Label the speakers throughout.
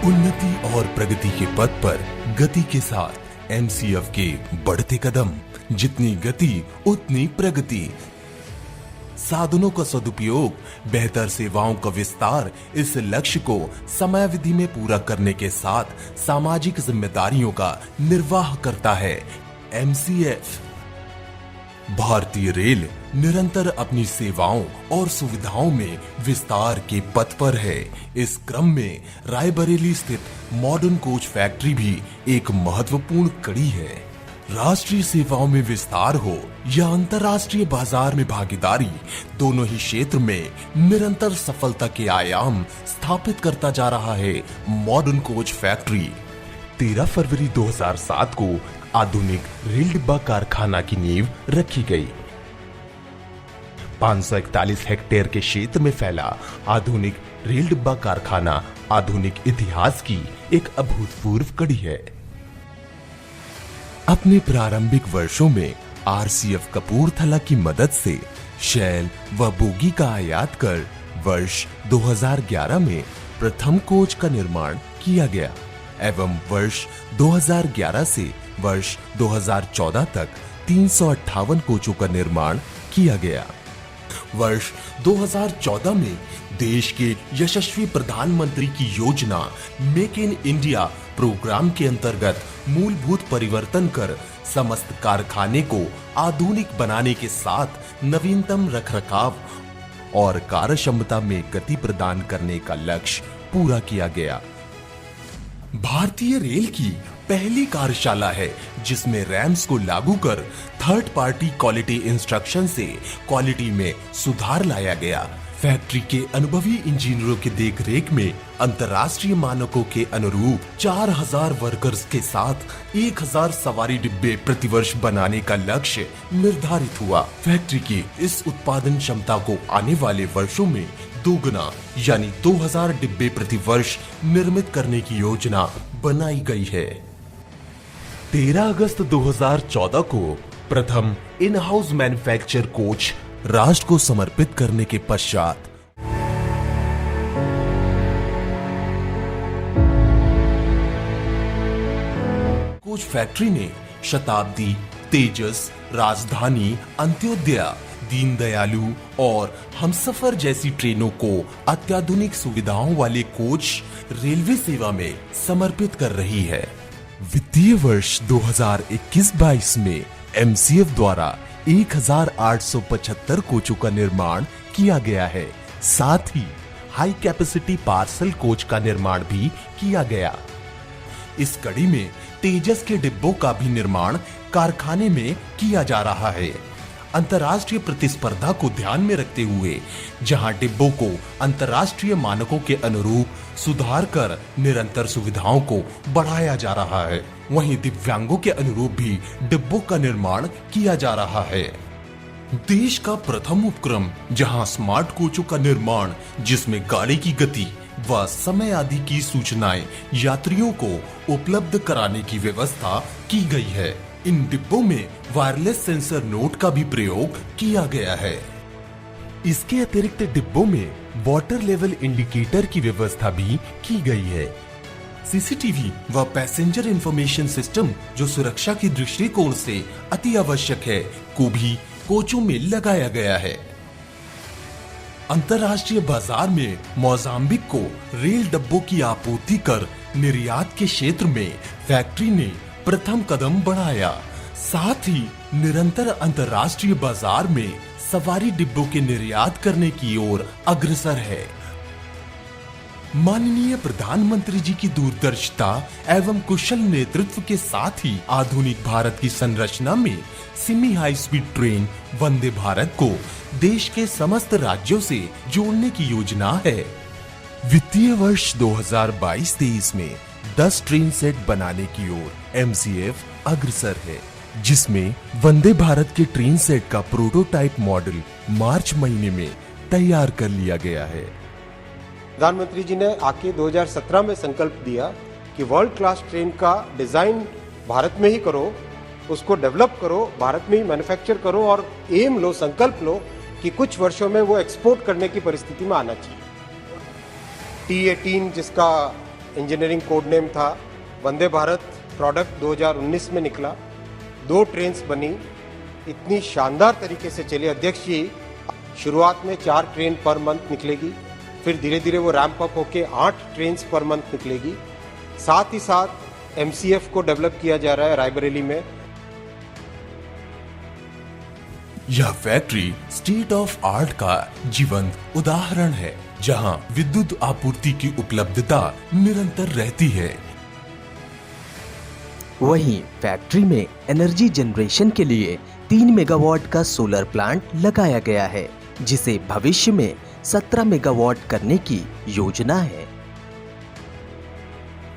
Speaker 1: उन्नति और प्रगति के पथ पर गति के साथ एमसीएफ के बढ़ते कदम, जितनी गति उतनी प्रगति। साधनों का सदुपयोग, बेहतर सेवाओं का विस्तार इस लक्ष्य को समयावधि में पूरा करने के साथ सामाजिक जिम्मेदारियों का निर्वाह करता है। एमसीएफ भारतीय रेल निरंतर अपनी सेवाओं और सुविधाओं में विस्तार के पथ पर है। इस क्रम में रायबरेली स्थित मॉडर्न कोच फैक्ट्री भी एक महत्वपूर्ण कड़ी है। राष्ट्रीय सेवाओं में विस्तार हो या अंतर्राष्ट्रीय बाजार में भागीदारी, दोनों ही क्षेत्र में निरंतर सफलता के आयाम स्थापित करता जा रहा है। मॉडर्न कोच फैक्ट्री 13 फरवरी 2007 को आधुनिक रेल डिब्बा कारखाना की नींव रखी गई। 541 हेक्टेयर के क्षेत्र में फैला आधुनिक रेल डिब्बा कारखाना आधुनिक इतिहास की एक अभूतपूर्व कड़ी है। अपने प्रारंभिक वर्षों में आरसीएफ कपूरथला की मदद से शैल व बोगी का आयात कर वर्ष 2011 में प्रथम कोच का निर्माण किया गया एवं वर्ष 2011 से वर्ष 2014 तक 358 कोचों का निर्माण किया गया। वर्ष 2014 में देश के यशस्वी प्रधानमंत्री की योजना मेक इन इंडिया प्रोग्राम के अंतर्गत मूलभूत परिवर्तन कर समस्त कारखाने को आधुनिक बनाने के साथ नवीनतम रखरखाव और कार्यक्षमता में गति प्रदान करने का लक्ष्य पूरा किया गया। भारतीय रेल की पहली कार्यशाला है जिसमें रैम्स को लागू कर थर्ड पार्टी क्वालिटी इंस्ट्रक्शन से क्वालिटी में सुधार लाया गया। फैक्ट्री के अनुभवी इंजीनियरों की देखरेख में अंतर्राष्ट्रीय मानकों के अनुरूप 4000 वर्कर्स के साथ 1000 सवारी डिब्बे प्रतिवर्ष बनाने का लक्ष्य निर्धारित हुआ। फैक्ट्री की इस उत्पादन क्षमता को आने वाले वर्षों में दोगुना यानी 2000 डिब्बे प्रति वर्ष निर्मित करने की योजना बनाई गई है। 13 अगस्त 2014 को प्रथम इन हाउस मैन्युफैक्चर कोच राष्ट्र को समर्पित करने के पश्चात कोच फैक्ट्री ने शताब्दी, तेजस, राजधानी, अंत्योदया, दीनदयालु और हमसफर जैसी ट्रेनों को अत्याधुनिक सुविधाओं वाले कोच रेलवे सेवा में समर्पित कर रही है। वित्तीय वर्ष 2021-22 में एमसीएफ द्वारा 1875 कोचों का निर्माण किया गया है। साथ ही हाई कैपेसिटी पार्सल कोच का निर्माण भी किया गया। इस कड़ी में तेजस के डिब्बों का भी निर्माण कारखाने में किया जा रहा है। अंतर्राष्ट्रीय प्रतिस्पर्धा को ध्यान में रखते हुए जहां डिब्बों को अंतर्राष्ट्रीय मानकों के अनुरूप सुधार कर निरंतर सुविधाओं को बढ़ाया जा रहा है, वहीं दिव्यांगों के अनुरूप भी डिब्बों का निर्माण किया जा रहा है। देश का प्रथम उपक्रम जहां स्मार्ट कोचों का निर्माण, जिसमें गाड़ी की गति व समय आदि की सूचनाएं यात्रियों को उपलब्ध कराने की व्यवस्था की गई है। इन डिब्बों में वायरलेस सेंसर नोड का भी प्रयोग किया गया है। इसके अतिरिक्त डिब्बों में वाटर लेवल इंडिकेटर की व्यवस्था भी की गई है। सीसीटीवी व पैसेंजर इंफॉर्मेशन सिस्टम, जो सुरक्षा की दृष्टिकोण से अति आवश्यक है, को भी कोचों में लगाया गया है। अंतर्राष्ट्रीय बाजार में मोजाम्बिक को रेल डब्बों की आपूर्ति कर निर्यात के क्षेत्र में फैक्ट्री ने प्रथम कदम बढ़ाया। साथ ही निरंतर अंतर्राष्ट्रीय बाजार में सवारी डिब्बों के निर्यात करने की ओर अग्रसर है। माननीय प्रधानमंत्री जी की दूरदर्शिता एवं कुशल नेतृत्व के साथ ही आधुनिक भारत की संरचना में semi high speed train Vande Bharat को देश के समस्त राज्यों से जोड़ने की योजना है। वित्तीय वर्ष 2022-23 में 10 ट्रेन सेट बनाने की ओर एमसीएफ अग्रसर है, जिसमें वंदे भारत के ट्रेन सेट का प्रोटोटाइप मॉडल मार्च महीने में तैयार कर लिया गया है।
Speaker 2: प्रधानमंत्री जी ने आके 2017 में संकल्प दिया कि वर्ल्ड क्लास ट्रेन का डिजाइन भारत में ही करो, उसको डेवलप करो, भारत में ही मैन्युफैक्चर करो और एम लो, संकल्प लो कि कुछ वर्षों में वो एक्सपोर्ट करने की परिस्थिति में आना चाहिए। T18 जिसका इंजीनियरिंग कोड नेम था। वंदे भारत प्रोडक्ट 2019 में निकला, 2 ट्रेन्स बनी, इतनी शानदार तरीके से चली। अध्यक्ष जी, शुरुआत में 4 ट्रेन पर मंथ निकलेगी, फिर धीरे धीरे वो रैंप अप होके 8 ट्रेन्स पर मंथ निकलेगी। साथ ही साथ MCF को डेवलप किया जा रहा है रायबरेली में।
Speaker 1: यह फैक्ट्री स्टेट ऑफ आर्ट का जीवंत उदाहरण है, जहां विद्युत आपूर्ति की उपलब्धता निरंतर रहती है।
Speaker 3: वहीं फैक्ट्री में एनर्जी जनरेशन के लिए 3 मेगावाट का सोलर प्लांट लगाया गया है, जिसे भविष्य में 17 मेगावाट करने की योजना है।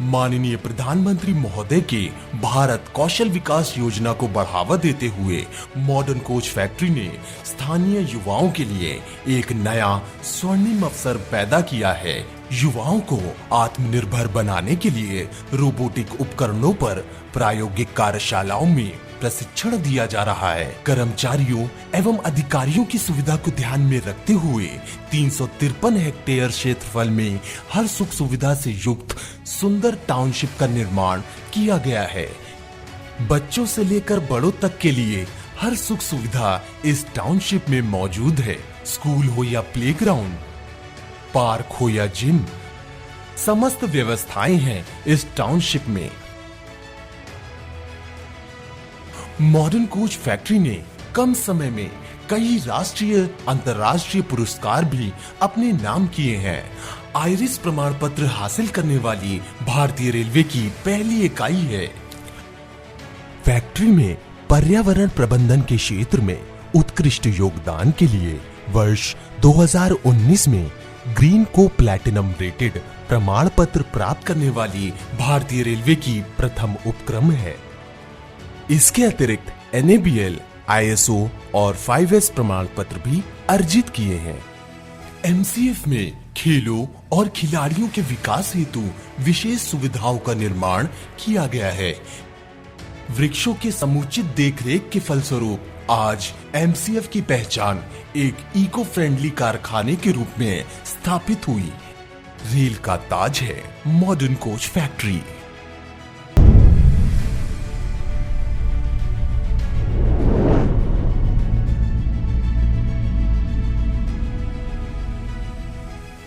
Speaker 1: माननीय प्रधानमंत्री महोदय के भारत कौशल विकास योजना को बढ़ावा देते हुए मॉडर्न कोच फैक्ट्री ने स्थानीय युवाओं के लिए एक नया स्वर्णिम अवसर पैदा किया है। युवाओं को आत्मनिर्भर बनाने के लिए रोबोटिक उपकरणों पर प्रायोगिक कार्यशालाओं में प्रशिक्षण दिया जा रहा है। कर्मचारियों एवं अधिकारियों की सुविधा को ध्यान में रखते हुए 353 हेक्टेयर क्षेत्रफल में हर सुख सुविधा से युक्त सुंदर टाउनशिप का निर्माण किया गया है। बच्चों से लेकर बड़ों तक के लिए हर सुख सुविधा इस टाउनशिप में मौजूद है। स्कूल हो या प्लेग्राउंड, पार्क हो या जिम, समस्त व्यवस्थाएं हैं इस टाउनशिप में। मॉडर्न कोच फैक्ट्री ने कम समय में कई राष्ट्रीय अंतर्राष्ट्रीय पुरस्कार भी अपने नाम किए हैं। आईरिस प्रमाण पत्र हासिल करने वाली भारतीय रेलवे की पहली इकाई है। फैक्ट्री में पर्यावरण प्रबंधन के क्षेत्र में उत्कृष्ट योगदान के लिए वर्ष 2019 में ग्रीन को प्लैटिनम रेटेड प्रमाण पत्र प्राप्त करने वाली भारतीय रेलवे की प्रथम उपक्रम है। इसके अतिरिक्त NABL, ISO और 5S प्रमाण पत्र भी अर्जित किए हैं। MCF में खेलों और खिलाड़ियों के विकास हेतु विशेष सुविधाओं का निर्माण किया गया है। वृक्षों के समुचित देखरेख के फलस्वरूप आज MCF की पहचान एक इको फ्रेंडली कारखाने के रूप में स्थापित हुई। रेल का ताज है मॉडर्न कोच फैक्ट्री।